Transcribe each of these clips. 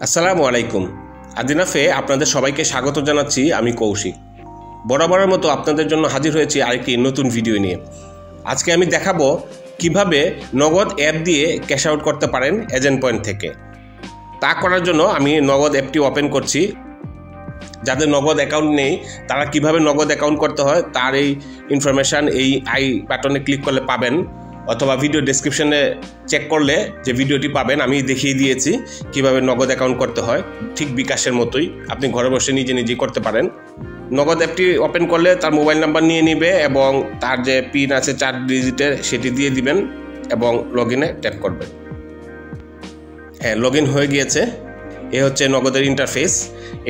আসসালামু আলাইকুম। আদিনাফে আপনাদের সবাইকে স্বাগত জানাচ্ছি। আমি কৌশিক। বরাবরের মতো আপনাদের জন্য হাজির হয়েছি আরেকটি নতুন ভিডিও নিয়ে। আজকে আমি দেখাবো কিভাবে নগদ অ্যাপ দিয়ে ক্যাশ আউট করতে পারেন এজেন্ট পয়েন্ট থেকে। তা করার জন্য আমি নগদ অ্যাপটি ওপেন করছি। যাদের নগদ অ্যাকাউন্ট নেই তারা কিভাবে নগদ অ্যাকাউন্ট করতে হয় তার এই ইনফরমেশান এই আই বাটনে ক্লিক করলে পাবেন, অথবা ভিডিও ডেসক্রিপশনে চেক করলে যে ভিডিওটি পাবেন আমি দেখিয়ে দিয়েছি কিভাবে নগদ অ্যাকাউন্ট করতে হয়। ঠিক বিকাশের মতোই আপনি ঘরে বসে নিজে নিজেই করতে পারেন। নগদ অ্যাপটি ওপেন করলে তার মোবাইল নাম্বার নিয়ে নেবে এবং তার যে পিন আছে 4 ডিজিটের সেটি দিয়ে দিবেন এবং লগ ইনে ট্যাপ করবেন। হ্যাঁ, লগ ইন হয়ে গিয়েছে। এ হচ্ছে নগদের ইন্টারফেস।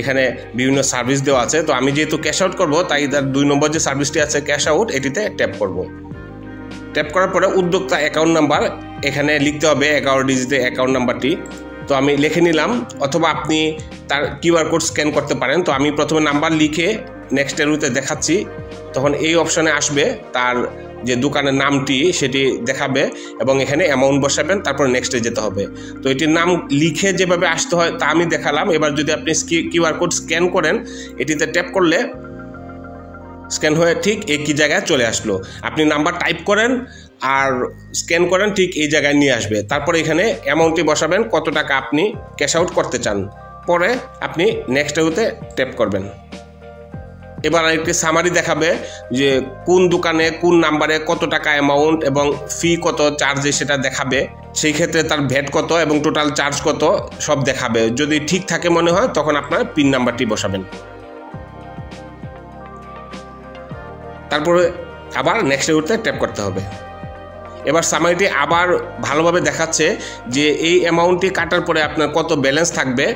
এখানে বিভিন্ন সার্ভিস দেওয়া আছে। তো আমি যেহেতু ক্যাশ আউট করবো তাই তার 2 নম্বর যে সার্ভিসটি আছে ক্যাশ আউট, এটিতে ট্যাপ করব। ট্যাপ করার পরে উদ্যোক্তা অ্যাকাউন্ট নাম্বার এখানে লিখতে হবে, 11 ডিজিটের অ্যাকাউন্ট নাম্বারটি। তো আমি লিখে নিলাম, অথবা আপনি তার কিউআর কোড স্ক্যান করতে পারেন। তো আমি প্রথমে নাম্বার লিখে নেক্সট এরুতে দেখাচ্ছি, তখন এই অপশানে আসবে তার যে দোকানের নামটি সেটি দেখাবে এবং এখানে অ্যামাউন্ট বসাবেন, তারপর নেক্সটে যেতে হবে। তো এটির নাম লিখে যেভাবে আসতে হয় তা আমি দেখালাম। এবার যদি আপনি কিউআর কোড স্ক্যান করেন, এটিতে ট্যাপ করলে স্ক্যান হয়ে ঠিক একই জায়গায় চলে আসলো। আপনি নাম্বার টাইপ করেন আর স্ক্যান করেন, ঠিক এই জায়গায় নিয়ে আসবে। তারপরে এখানে অ্যামাউন্টটি বসাবেন, কত টাকা আপনি ক্যাশ আউট করতে চান। পরে আপনি নেক্সট এগুতে ট্যাপ করবেন। এবার আরেকটি সামারি দেখাবে যে কোন দোকানে কোন নাম্বারে কত টাকা অ্যামাউন্ট এবং ফি কত চার্জে সেটা দেখাবে। সেই ক্ষেত্রে তার ভ্যাট কত এবং টোটাল চার্জ কত সব দেখাবে। যদি ঠিক থাকে মনে হয় তখন আপনার পিন নাম্বারটি বসাবেন। তারপরে আবার নেক্সট এগুলোতে ট্যাপ করতে হবে। এবার সামারিটি আবার ভালোভাবে দেখাচ্ছে যে এই অ্যামাউন্টটি কাটার পরে আপনার কত ব্যালেন্স থাকবে।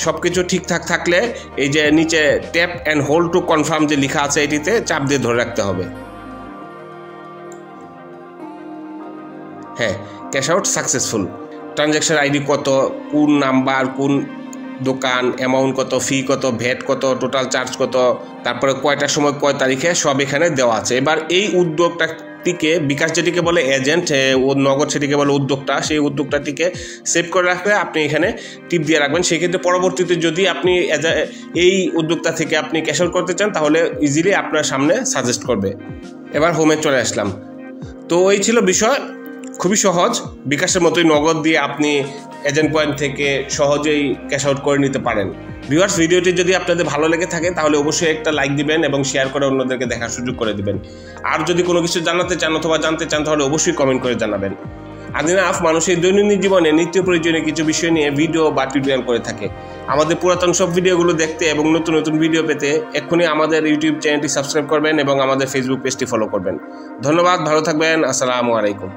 সব কিছু ঠিকঠাক থাকলে এই যে নিচে tap and hold to confirm যে লেখা আছে এটিতে চাপ দিয়ে ধরে রাখতে হবে। হ্যাঁ, cash out successful. Transaction ID কত, কোন নাম্বার, কোন দোকান, অ্যামাউন্ট কত, ফি কত, ভ্যাট কত, টোটাল চার্জ কত, তারপরে কয়টার সময় কয় তারিখে সব এখানে দেওয়া আছে। এবার এই উদ্যোগটাটিকে বিকাশ যেটিকে বলে এজেন্ট, ও নগদ সেটিকে বলে উদ্যোক্তা, সেই উদ্যোগটাটিকে সেভ করে রাখলে আপনি এখানে টিপ দিয়ে রাখবেন। সেক্ষেত্রে পরবর্তীতে যদি আপনি এই উদ্যোক্তা থেকে আপনি ক্যাশ আউট করতে চান তাহলে ইজিলি আপনার সামনে সাজেস্ট করবে। এবার হোমে চলে আসলাম। তো এই ছিল বিষয়, খুবই সহজ। বিকাশের মতোই নগদ দিয়ে আপনি এজেন্ট পয়েন্ট থেকে সহজেই ক্যাশ আউট করে নিতে পারেন। ভিউয়ার্স, ভিডিওটি যদি আপনাদের ভালো লেগে থাকে তাহলে অবশ্যই একটা লাইক দিবেন এবং শেয়ার করে অন্যদেরকে দেখার সুযোগ করে দিবেন। আর যদি কোনো কিছু জানাতে চান অথবা জানতে চান তাহলে অবশ্যই কমেন্ট করে জানাবেন। আদিনাফ মানুষের দৈনন্দিন জীবনে নিত্য প্রয়োজনীয় কিছু বিষয় নিয়ে ভিডিও বা টিউটোরিয়াল করে থাকে। আমাদের পুরাতন সব ভিডিওগুলো দেখতে এবং নতুন নতুন ভিডিও পেতে এক্ষুনি আমাদের ইউটিউব চ্যানেলটি সাবস্ক্রাইব করবেন এবং আমাদের ফেসবুক পেজটি ফলো করবেন। ধন্যবাদ, ভালো থাকবেন। আসসালামু আলাইকুম।